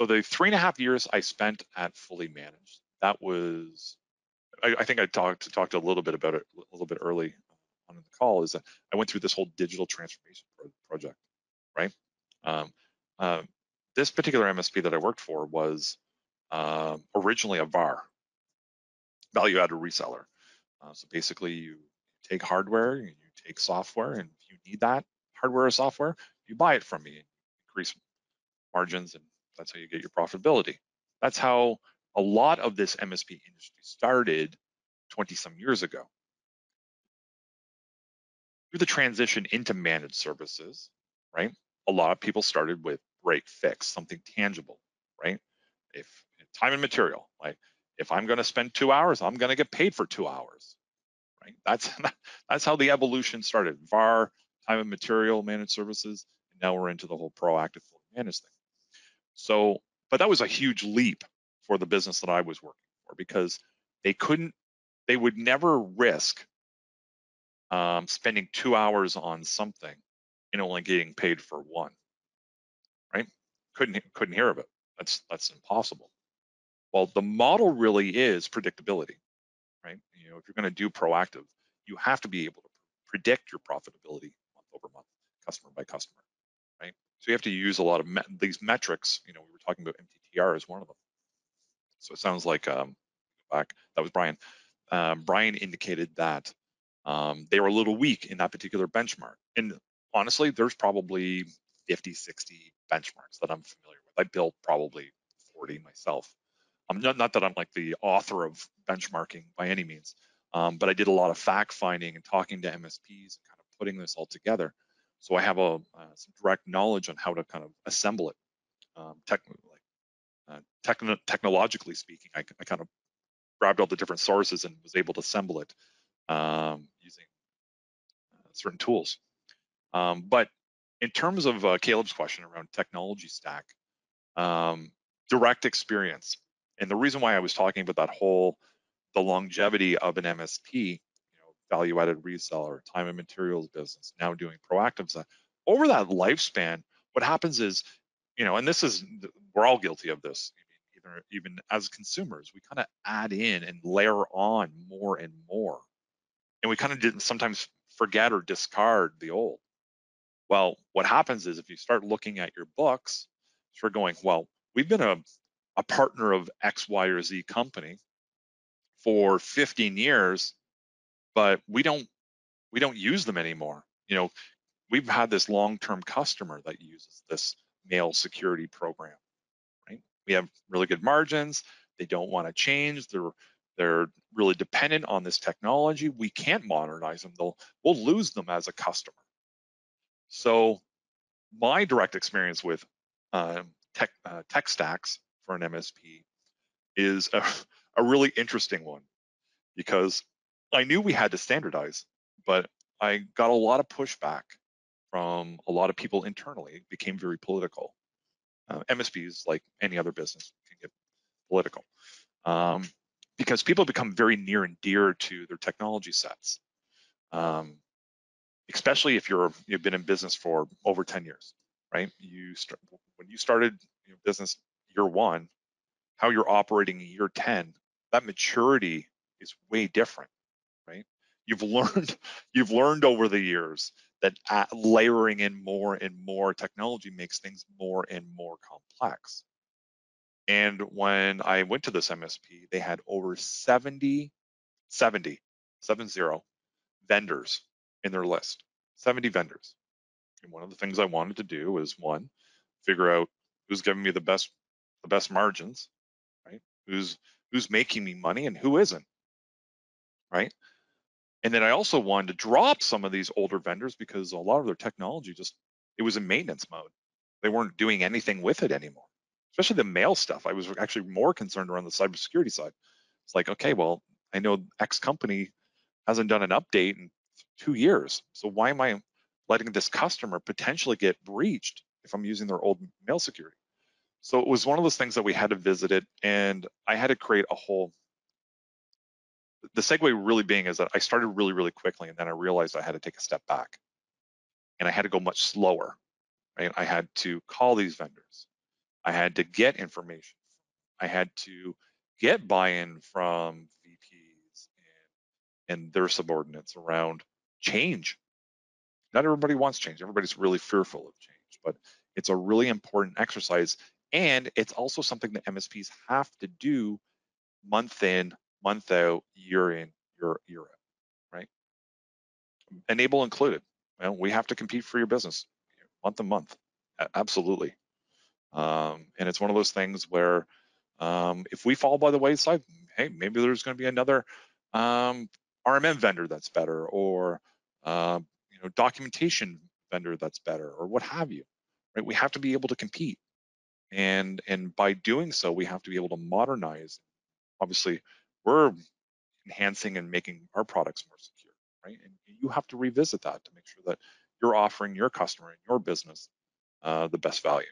So the 3.5 years I spent at Fully Managed, that was, I think I talked a little bit about it a little bit early on in the call, is that I went through this whole digital transformation project, right? Um, uh, this particular MSP that I worked for was originally a VAR, value-added reseller. So basically, you take hardware and you take software, and if you need that hardware or software, you buy it from me and increase margins, and that's how you get your profitability. That's how a lot of this MSP industry started 20 some years ago. Through the transition into managed services, right? A lot of people started with break fix, something tangible, right? If time and material, like if I'm going to spend 2 hours, I'm going to get paid for 2 hours, right? That's how the evolution started. VAR, time and material, managed services, and now we're into the whole proactive fully managed thing. So, but that was a huge leap for the business that I was working for, because they would never risk spending 2 hours on something and only getting paid for one, right? Couldn't hear of it. That's impossible. Well, the model really is predictability, right? You know, if you're going to do proactive, you have to be able to predict your profitability month over month, customer by customer, right? So you have to use a lot of these metrics. You know, we were talking about MTTR as one of them. So it sounds like back, that was Brian. Brian indicated that they were a little weak in that particular benchmark. And honestly, there's probably 50, 60 benchmarks that I'm familiar with. I built probably 40 myself. Not that I'm like the author of benchmarking by any means, but I did a lot of fact finding and talking to MSPs and kind of putting this all together. So I have some direct knowledge on how to kind of assemble it. Technologically speaking, I kind of grabbed all the different sources and was able to assemble it using certain tools. But in terms of Caleb's question around technology stack, direct experience, and the reason why I was talking about the longevity of an MSP, you know, value-added reseller, time and materials business, now doing proactive, over that lifespan, what happens is, you know, and we're all guilty of this. Even as consumers, we kind of add in and layer on more and more, and we kind of didn't sometimes forget or discard the old. Well, what happens is if you start looking at your books, you're going, well, we've been a partner of X, Y, or Z company for 15 years, but we don't use them anymore. You know, we've had this long-term customer that uses this mail security program, right? We have really good margins. They don't want to change. They're really dependent on this technology. We can't modernize them. We'll lose them as a customer. So my direct experience with tech stacks for an MSP is a really interesting one, because I knew we had to standardize, but I got a lot of pushback from a lot of people internally. It became very political. MSPs, like any other business, can get political because people become very near and dear to their technology sets, especially if you've been in business for over 10 years, right? When you started your business year one, how you're operating in year 10, that maturity is way different, right? You've learned over the years that layering in more and more technology makes things more and more complex. And when I went to this MSP, they had over 70 vendors in their list, 70 vendors. And one of the things I wanted to do was, one, figure out who's giving me the best margins, right? Who's making me money and who isn't, right? And then I also wanted to drop some of these older vendors because a lot of their technology it was in maintenance mode. They weren't doing anything with it anymore, especially the mail stuff. I was actually more concerned around the cybersecurity side. It's like, okay, well, I know X company hasn't done an update in 2 years. So why am I letting this customer potentially get breached if I'm using their old mail security? So it was one of those things that we had to visit it, and I had to create the segue really being is that I started really, really quickly, and then I realized I had to take a step back, and I had to go much slower, right? I had to call these vendors. I had to get information. I had to get buy-in from VPs and their subordinates around change. Not everybody wants change. Everybody's really fearful of change, but it's a really important exercise. And it's also something that MSPs have to do month in, month out, year in, year out, right? Enable included. Well, we have to compete for your business month to month. Absolutely. And it's one of those things where if we fall by the wayside, hey, maybe there's going to be another RMM vendor that's better, or documentation vendor that's better, or what have you. Right? We have to be able to compete, and by doing so, we have to be able to modernize. Obviously, we're enhancing and making our products more secure, right? And you have to revisit that to make sure that you're offering your customer and your business the best value.